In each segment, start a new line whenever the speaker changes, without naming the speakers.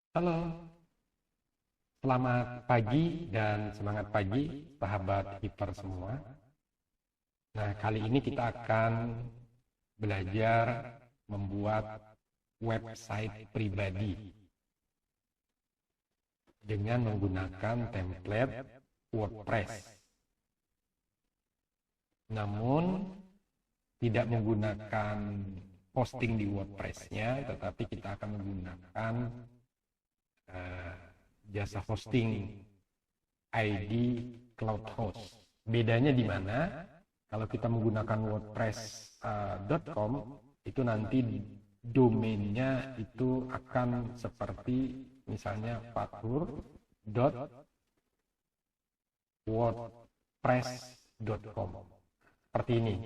Halo, selamat pagi dan semangat pagi, sahabat hiper semua. Nah, kali ini kita akan belajar membuat website pribadi dengan menggunakan template WordPress. Namun, tidak menggunakan hosting di WordPress-nya, tetapi kita akan menggunakan jasa hosting ID Cloud Host. Bedanya di mana? Kalau kita menggunakan WordPress.com, itu nanti domainnya itu akan seperti misalnya fathur.wordpress.com. Seperti ini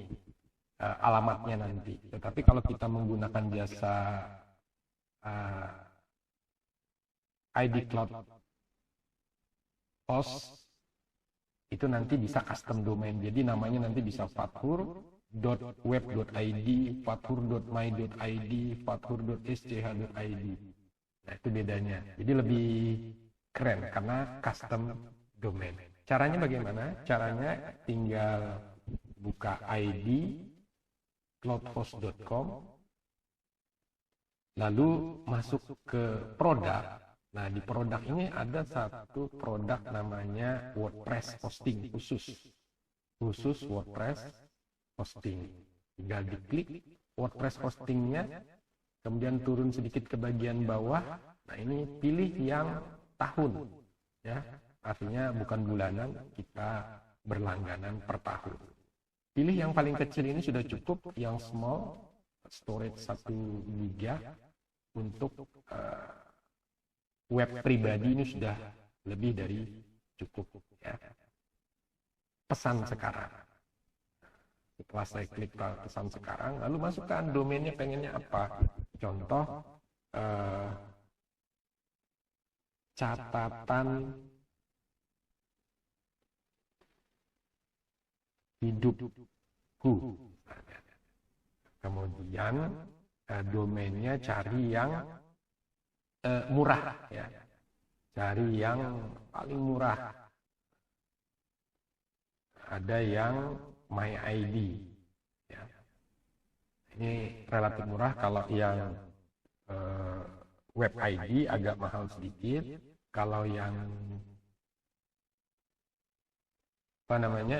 alamatnya nanti. Tetapi kalau kita menggunakan jasa ID Cloud Host, itu nanti bisa custom domain. Jadi namanya nanti bisa fathur.web.id, fathur.my.id, fathur.sch.id. Nah, itu bedanya. Jadi lebih keren karena custom domain. Caranya bagaimana? Caranya tinggal buka ID cloudhost.com, lalu masuk ke produk. Nah, di produk ini ada satu produk namanya WordPress hosting khusus WordPress hosting. Tinggal diklik WordPress hostingnya, kemudian turun sedikit ke bagian bawah. Nah, ini pilih yang tahun, ya. Artinya bukan bulanan, kita berlangganan per tahun. Pilih yang paling kecil ini sudah cukup, yang small, storage 1 GB untuk web pribadi ini sudah lebih dari cukup, ya. Pesan sekarang. Setelah saya klik pesan sekarang, lalu masukkan domainnya, pengennya apa. Contoh catatan hidupku. Kemudian domainnya cari yang murah, ya. Cari yang paling murah. Ada yang My ID, ya. Ini relatif murah. Kalau yang web ID agak mahal sedikit. Kalau yang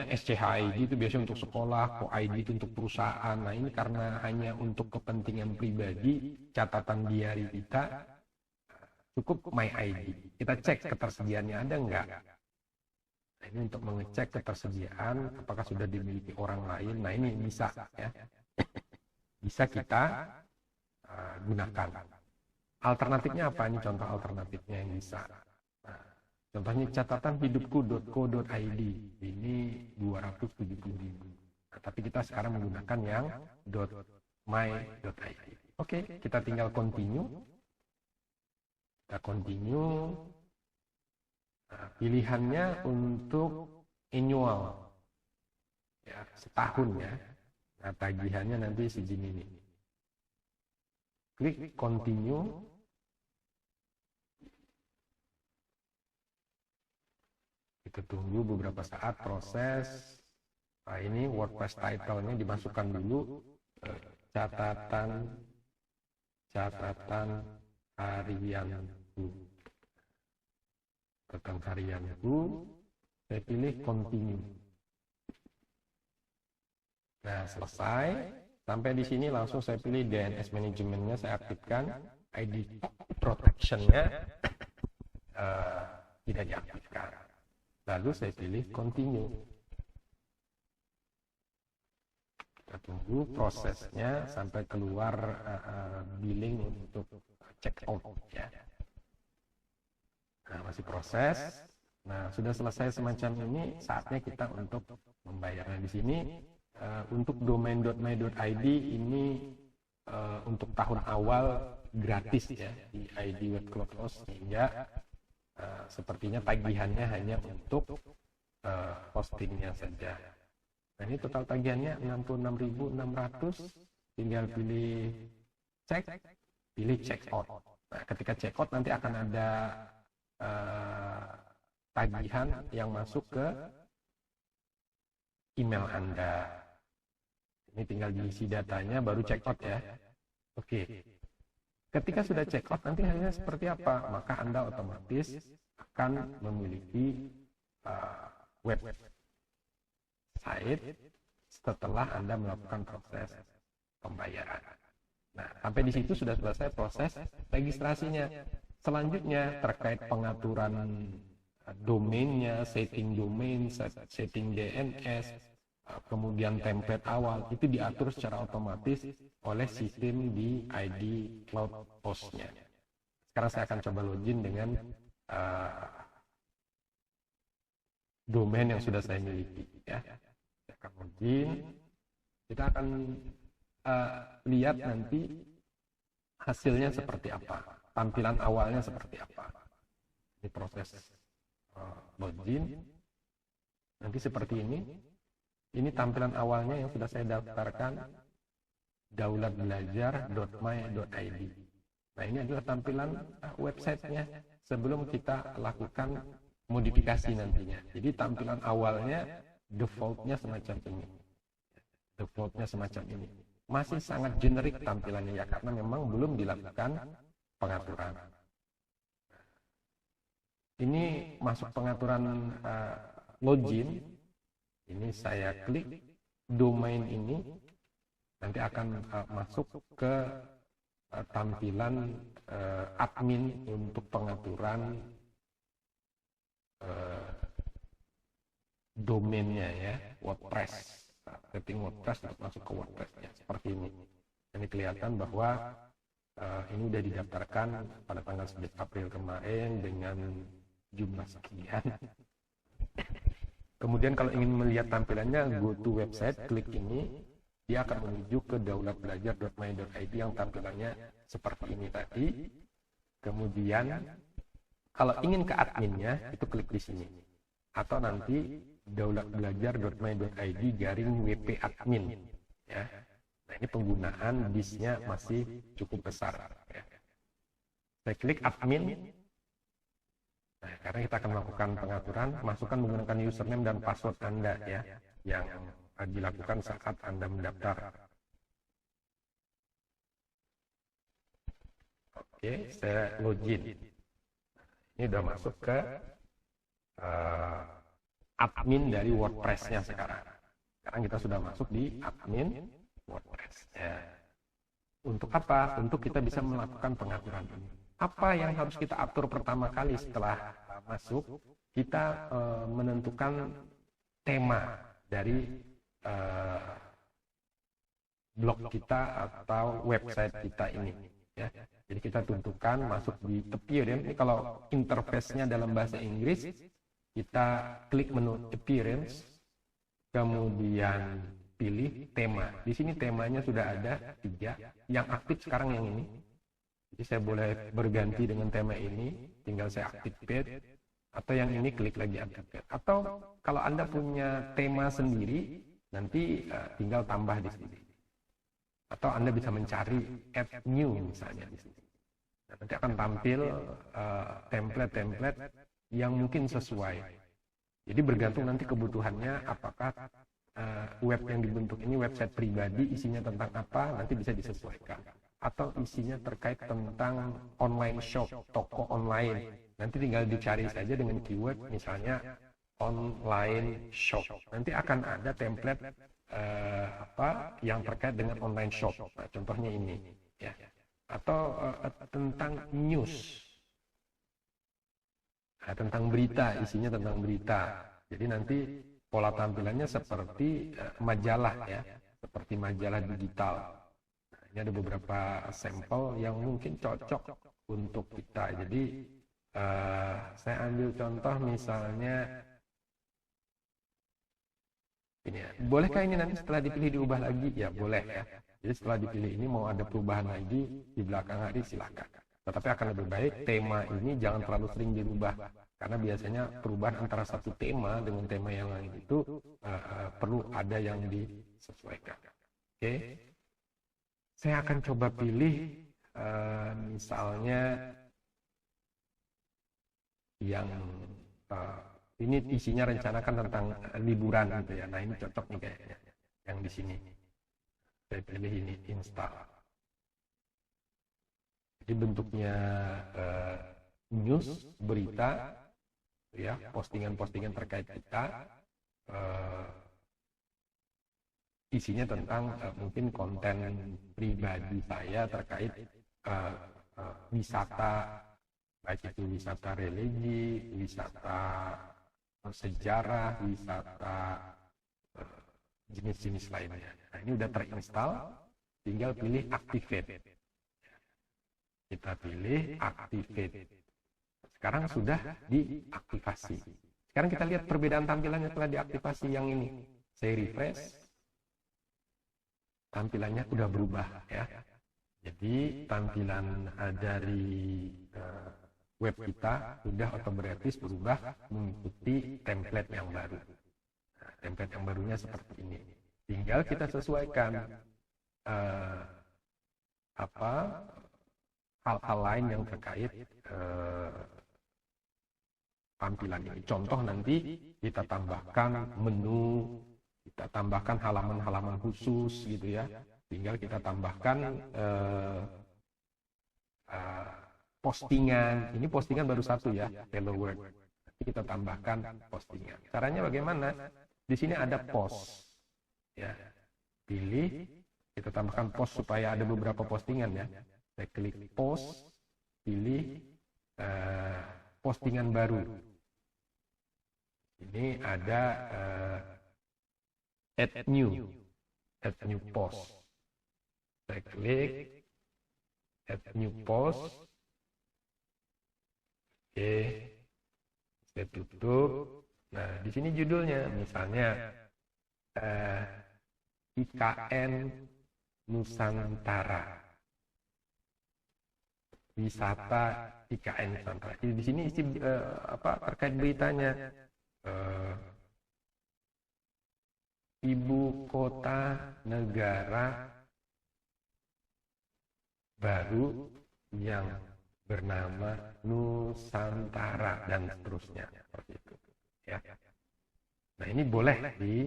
SCHID itu biasanya untuk sekolah, CoID itu untuk perusahaan. Nah, ini karena hanya untuk kepentingan pribadi, catatan diari kita, cukup My ID. Kita cek ketersediaannya ada enggak. Nah, ini untuk mengecek ketersediaan, apakah sudah dimiliki orang lain. Nah, ini bisa, ya. Bisa kita gunakan. Alternatifnya apa? Ini contoh alternatifnya yang bisa. Nah, contohnya catatan hidupku.co.id. Ini 270.000. Nah, tapi kita sekarang menggunakan yang .my.id. Oke, kita tinggal continue. Kita continue. Nah, pilihannya untuk annual, ya, setahun, ya. Nah, tagihannya nanti segini nih. Klik continue. Kita tunggu beberapa saat proses. Nah, ini WordPress title-nya dimasukkan dulu. Catatan harianku. Catatan harianku. Saya pilih continue. Nah, selesai. Sampai di sini langsung saya pilih DNS manajemennya, saya aktifkan. ID protection-nya tidak diaktifkan. Lalu saya pilih continue. Kita tunggu prosesnya sampai keluar billing untuk check out, ya. Nah, masih proses. Nah, sudah selesai semacam ini, saatnya kita untuk membayarnya. Di sini untuk domain.my.id ini untuk tahun awal gratis, ya, di ID Web Cloud Host, sehingga sepertinya tagihannya hanya untuk hostingnya saja. Nah, ini total tagihannya 66.600. Tinggal pilih check out. Nah, ketika checkout nanti akan ada tagihan yang masuk ke email Anda. Ini tinggal diisi datanya baru checkout ya. Oke. Ketika sudah checkout nanti hasilnya seperti apa? Maka Anda otomatis akan memiliki website setelah Anda melakukan proses pembayaran. Nah, sampai di situ sudah selesai proses registrasinya. Selanjutnya terkait pengaturan domainnya, setting domain, setting DNS, kemudian template awal itu diatur secara otomatis oleh sistem di ID Cloud Host-nya. Sekarang saya akan coba login dengan domain yang sudah saya miliki. Ya. Saya akan login. Kita akan lihat nanti hasilnya seperti apa, tampilan awalnya seperti apa. Ini proses login. Nanti seperti ini. Ini tampilan awalnya yang sudah saya daftarkan, daulatbelajar.my.id. Nah, ini adalah tampilan websitenya sebelum kita lakukan modifikasi nantinya. Jadi tampilan awalnya defaultnya semacam ini. Defaultnya semacam ini. Masih sangat generik tampilannya ya, karena memang belum dilakukan pengaturan. Ini masuk pengaturan login. Ini saya klik domain ini, nanti akan masuk ke tampilan admin untuk pengaturan domainnya ya, WordPress. Setting WordPress untuk masuk ke WordPress ya, seperti ini. Ini kelihatan bahwa ini sudah didaftarkan pada tanggal 11 April kemarin dengan jumlah sekian. Kemudian kalau ingin melihat tampilannya, go to website, klik ini, dia akan menuju ke daulatbelajar.my.id yang tampilannya seperti ini tadi. Kemudian kalau ingin ke adminnya, itu klik di sini. Atau nanti daulatbelajar.my.id /wp admin. Ya. Nah, ini penggunaan bisnya masih cukup besar. Ya. Saya klik admin. Nah, karena kita akan melakukan pengaturan, masukkan menggunakan username dan password Anda ya, yang dilakukan saat Anda mendaftar. Oke, saya login. Ini sudah masuk ke admin dari WordPress-nya sekarang. Sekarang kita sudah masuk di admin WordPress. Ya. Untuk apa? Untuk kita bisa melakukan pengaturan ini. Apa yang harus kita atur pertama kali setelah masuk? Kita menentukan tema dari blog kita atau website kita ini. Ya. Jadi kita tentukan masuk di appearance. Ini kalau interface-nya dalam bahasa Inggris, kita klik menu appearance, kemudian pilih tema. Di sini temanya sudah ada 3. Yang aktif sekarang yang ini. Jadi saya boleh berganti dengan tema ini, tinggal saya activate, atau yang ini klik lagi activate. Atau kalau Anda punya tema sendiri, nanti tinggal tambah di sini. Atau Anda bisa mencari add new misalnya di sini. Nah, nanti akan tampil template-template yang mungkin sesuai. Jadi bergantung nanti kebutuhannya, apakah web yang dibentuk ini website pribadi, isinya tentang apa, nanti bisa disesuaikan. Atau isinya terkait tentang online shop, toko online. Nanti tinggal dicari saja dengan keyword misalnya online shop. Nanti akan ada template yang terkait dengan online shop. Nah, contohnya ini ya. Atau tentang news. Nah, tentang berita, isinya tentang berita. Jadi nanti pola tampilannya seperti majalah ya, seperti majalah digital. Ini ada beberapa sampel yang mungkin cocok untuk kita. Jadi saya ambil contoh misalnya ini ya. Bolehkah ini nanti setelah dipilih diubah lagi? Ya boleh ya. Jadi setelah dipilih ini mau ada perubahan lagi di belakang hari silakan. Tetapi akan lebih baik tema ini jangan terlalu sering dirubah. Karena biasanya perubahan antara satu tema dengan tema yang lain itu perlu ada yang disesuaikan. Oke. Saya akan coba pilih misalnya yang ini isinya rencanakan tentang liburan gitu ya. Nah ini cocok nih kayaknya yang di sini. Saya pilih ini install. Jadi bentuknya news, berita, ya, postingan-postingan terkait kita, isinya tentang mungkin konten pribadi saya terkait wisata, baik itu wisata religi, wisata sejarah, wisata jenis-jenis lainnya. Nah ini udah terinstall, tinggal pilih activate. Kita pilih activate. Sekarang sudah diaktifasi. Sekarang kita lihat perbedaan tampilannya setelah diaktifasi yang ini. Saya refresh, tampilannya udah berubah ya. Jadi tampilan dari web kita sudah otomatis berubah mengikuti template yang baru. Nah, template yang barunya seperti ini. Tinggal kita sesuaikan hal-hal lain yang terkait tampilan ini. Contoh nanti kita tambahkan menu, kita tambahkan halaman-halaman khusus gitu ya. Tinggal kita tambahkan postingan. Ini postingan baru satu ya, Hello World. Nanti kita tambahkan postingan. Caranya bagaimana? Di sini ada post. Ya. Pilih, kita tambahkan post supaya ada beberapa postingan ya. Saya klik post, pilih postingan baru. Ini ada add new post. Saya klik add new post. Oke, saya tutup. Nah, di sini judulnya misalnya IKN Nusantara. Wisata IKN Nusantara. Di sini isi terkait beritanya. Ibu kota negara baru yang bernama Nusantara dan seterusnya seperti itu ya. Nah ini boleh di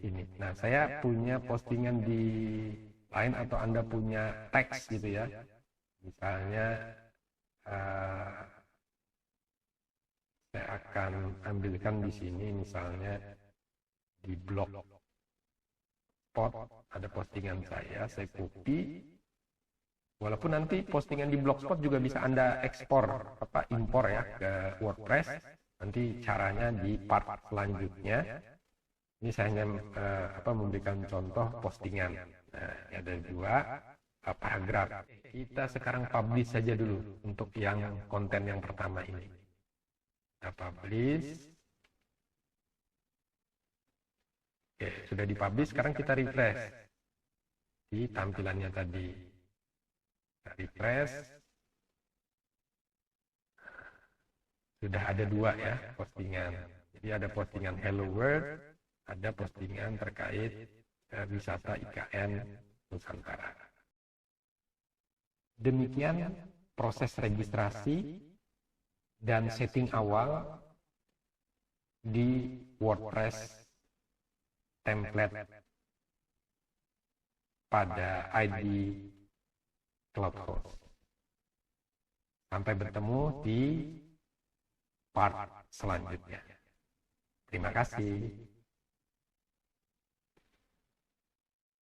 ini. Nah saya punya postingan di lain atau Anda punya teks gitu ya, misalnya saya akan ambilkan di sini misalnya di blog spot ada postingan saya copy. Walaupun nanti postingan di Blogspot juga bisa Anda ekspor, impor ya ke WordPress. Nanti caranya di part selanjutnya. Ini saya hanya memberikan contoh postingan. Nah, ada dua paragraf. Kita sekarang publish saja dulu untuk yang konten yang pertama ini. Kita publish. Oke, sudah dipublish. Sekarang kita refresh di tampilannya tadi. Refresh, sudah ada dua ya postingan. Jadi ada postingan Hello World, ada postingan terkait wisata IKN Nusantara. Demikian proses registrasi dan setting awal di WordPress template pada ID Cloudhost. Sampai bertemu di part selanjutnya. Terima kasih.